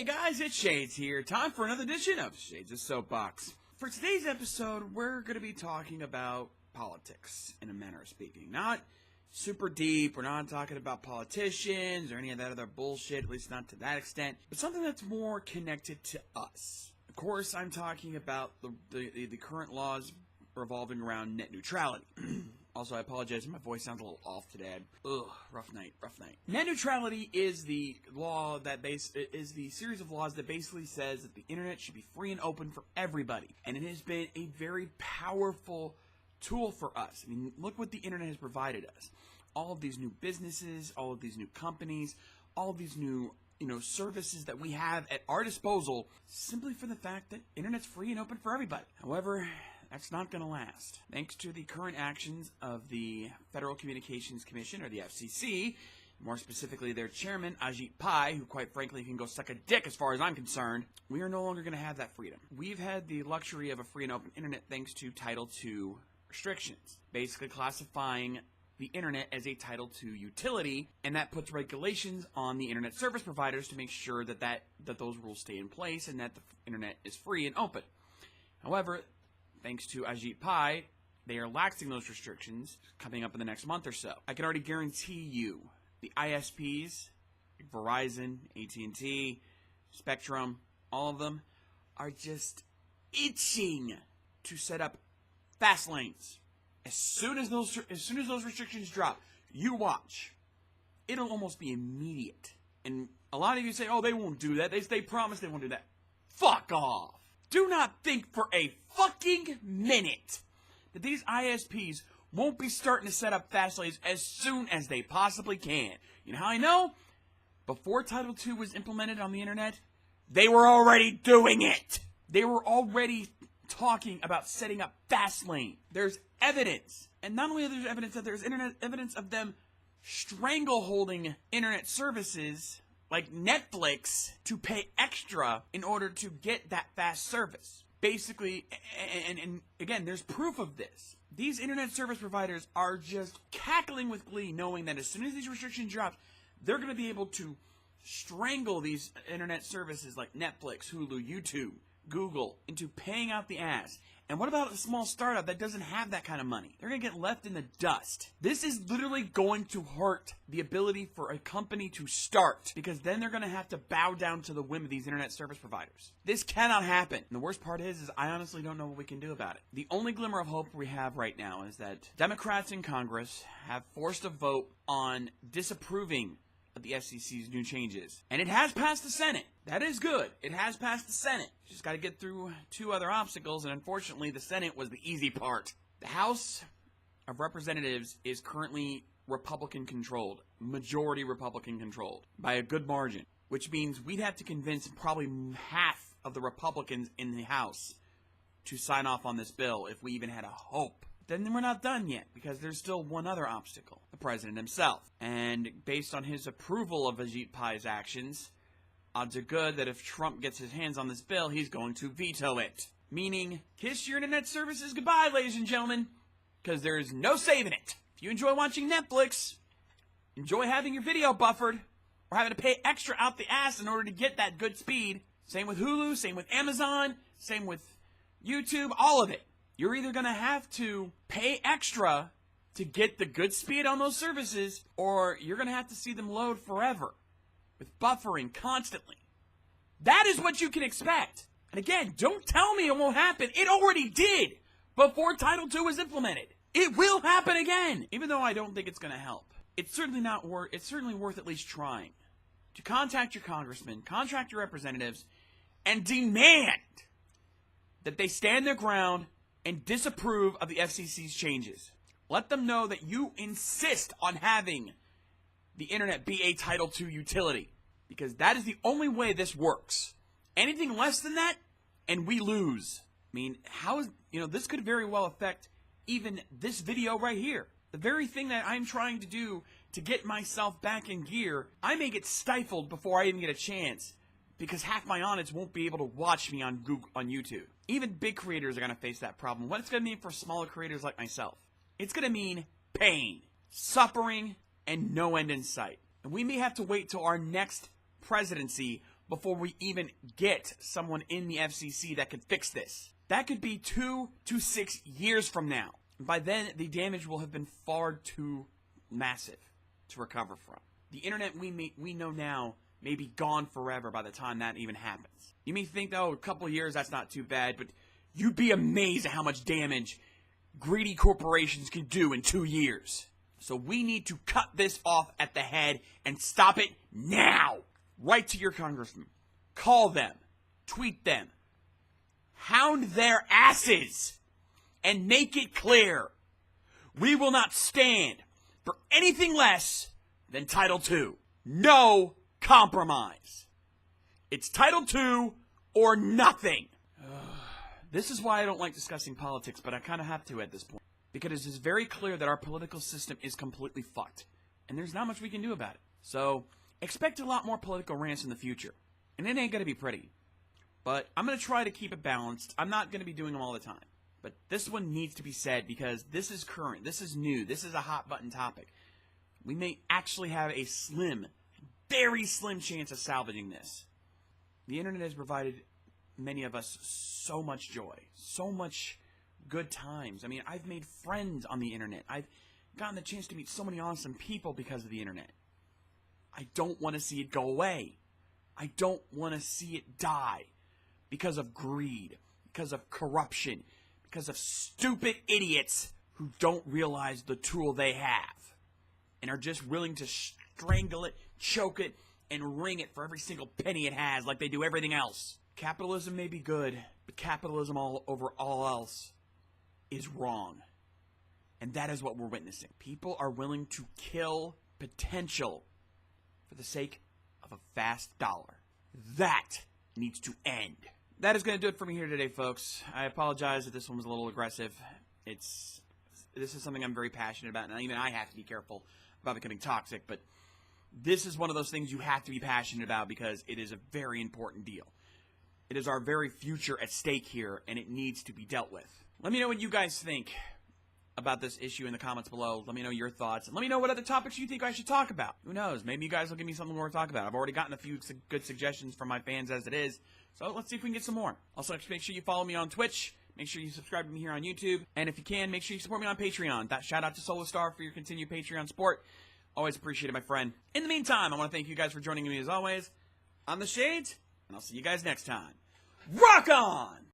Hey guys, it's Shades here. Time for another edition of Shades of Soapbox. For today's episode, we're going to be talking about politics, in a manner of speaking. Not super deep, we're not talking about politicians or any of that other bullshit, at least not to that extent, but something that's more connected to us. Of course, I'm talking about the current laws revolving around net neutrality. Also, I apologize if my voice sounds a little off today. Rough night. Net neutrality is the law that is the series of laws that basically says that the internet should be free and open for everybody. And it has been a very powerful tool for us. I mean, look what the internet has provided us. All of these new businesses, all of these new companies, all of these new services that we have at our disposal simply for the fact that internet's free and open for everybody. However, that's not going to last. Thanks to the current actions of the Federal Communications Commission, or the FCC, more specifically their chairman, Ajit Pai, who quite frankly can go suck a dick as far as I'm concerned, we are no longer going to have that freedom. We've had the luxury of a free and open internet thanks to Title II restrictions, basically classifying the internet as a Title II utility, and that puts regulations on the internet service providers to make sure that those rules stay in place and that the internet is free and open. However, thanks to Ajit Pai, they are laxing those restrictions coming up in the next month or so. I can already guarantee you the ISPs, Verizon, AT&T, Spectrum, all of them are just itching to set up fast lanes. As soon as those restrictions drop, you watch. It'll almost be immediate. And a lot of you say, oh, they won't do that. They promise they won't do that. Fuck off. Do not think for a fucking minute that these ISPs won't be starting to set up fast lanes as soon as they possibly can. You know how I know? Before Title II was implemented on the internet, they were already doing it. They were already talking about setting up fast lane. There's evidence. And not only is there evidence that there's evidence of them strangleholding internet services like Netflix to pay extra in order to get that fast service. Basically, and again, there's proof of this. These internet service providers are just cackling with glee knowing that as soon as these restrictions drop, they're going to be able to strangle these internet services like Netflix, Hulu, YouTube, Google into paying out the ass. And what about a small startup that doesn't have that kind of money? They're going to get left in the dust. This is literally going to hurt the ability for a company to start, because then they're going to have to bow down to the whim of these internet service providers. This cannot happen. And the worst part is I honestly don't know what we can do about it. The only glimmer of hope we have right now is that Democrats in Congress have forced a vote on disapproving of the FCC's new changes. And it has passed the Senate. That is good. It has passed the Senate. Just got to get through two other obstacles, and unfortunately the Senate was the easy part. The House of Representatives is currently Republican-controlled, majority Republican-controlled, by a good margin, which means we'd have to convince probably half of the Republicans in the House to sign off on this bill if we even had a hope. Then we're not done yet, because there's still one other obstacle, the president himself. And based on his approval of Ajit Pai's actions, odds are good that if Trump gets his hands on this bill, he's going to veto it. Meaning, kiss your internet services goodbye, ladies and gentlemen, because there is no saving it. If you enjoy watching Netflix, enjoy having your video buffered, or having to pay extra out the ass in order to get that good speed. Same with Hulu, same with Amazon, same with YouTube, all of it. You're either going to have to pay extra to get the good speed on those services, or you're going to have to see them load forever with buffering constantly. That is what you can expect. And again, don't tell me it won't happen. It already did before Title II was implemented. It will happen again. Even though I don't think it's going to help. It's certainly worth at least trying to contact your congressman, contact your representatives, and demand that they stand their ground and disapprove of the FCC's changes. Let them know that you insist on having the internet be a Title II utility, because that is the only way this works. Anything less than that, and we lose. I mean, this could very well affect even this video right here. The very thing that I'm trying to do to get myself back in gear, I may get stifled before I even get a chance, because half my audience won't be able to watch me on YouTube. Even big creators are going to face that problem. What it's going to mean for smaller creators like myself? It's going to mean pain, suffering, and no end in sight. And we may have to wait till our next presidency before we even get someone in the FCC that could fix this. That could be 2 to 6 years from now. By then, the damage will have been far too massive to recover from. The internet we know now may be gone forever by the time that even happens. You may think, oh, a couple of years, that's not too bad, but you'd be amazed at how much damage greedy corporations can do in 2 years. So we need to cut this off at the head and stop it now. Write to your congressman. Call them. Tweet them. Hound their asses. And make it clear. We will not stand for anything less than Title II. No compromise. It's Title II or nothing. This is why I don't like discussing politics, but I kind of have to at this point. Because it is very clear that our political system is completely fucked. And there's not much we can do about it. So, expect a lot more political rants in the future. And it ain't going to be pretty. But I'm going to try to keep it balanced. I'm not going to be doing them all the time. But this one needs to be said because this is current. This is new. This is a hot button topic. We may actually have a slim, very slim chance of salvaging this. The internet has provided many of us so much joy. So much good times. I mean, I've made friends on the internet. I've gotten the chance to meet so many awesome people because of the internet. I don't want to see it go away. I don't want to see it die because of greed, because of corruption, because of stupid idiots who don't realize the tool they have and are just willing to strangle it, choke it, and wring it for every single penny it has like they do everything else. Capitalism may be good, but capitalism over all else is wrong. And that is what we're witnessing. People are willing to kill potential for the sake of a fast dollar. That needs to end. That is going to do it for me here today, folks. I apologize if this one was a little aggressive. This is something I'm very passionate about, and even I have to be careful about becoming toxic, but this is one of those things you have to be passionate about because it is a very important deal. It is our very future at stake here, and it needs to be dealt with. Let me know what you guys think about this issue in the comments below. Let me know your thoughts, and let me know what other topics you think I should talk about. Who knows? Maybe you guys will give me something more to talk about. I've already gotten a few good suggestions from my fans as it is, so let's see if we can get some more. Also, make sure you follow me on Twitch. Make sure you subscribe to me here on YouTube. And if you can, make sure you support me on Patreon. Shout out to Solastar for your continued Patreon support. Always appreciate it, my friend. In the meantime, I want to thank you guys for joining me as always. I'm The Shades, and I'll see you guys next time. Rock on!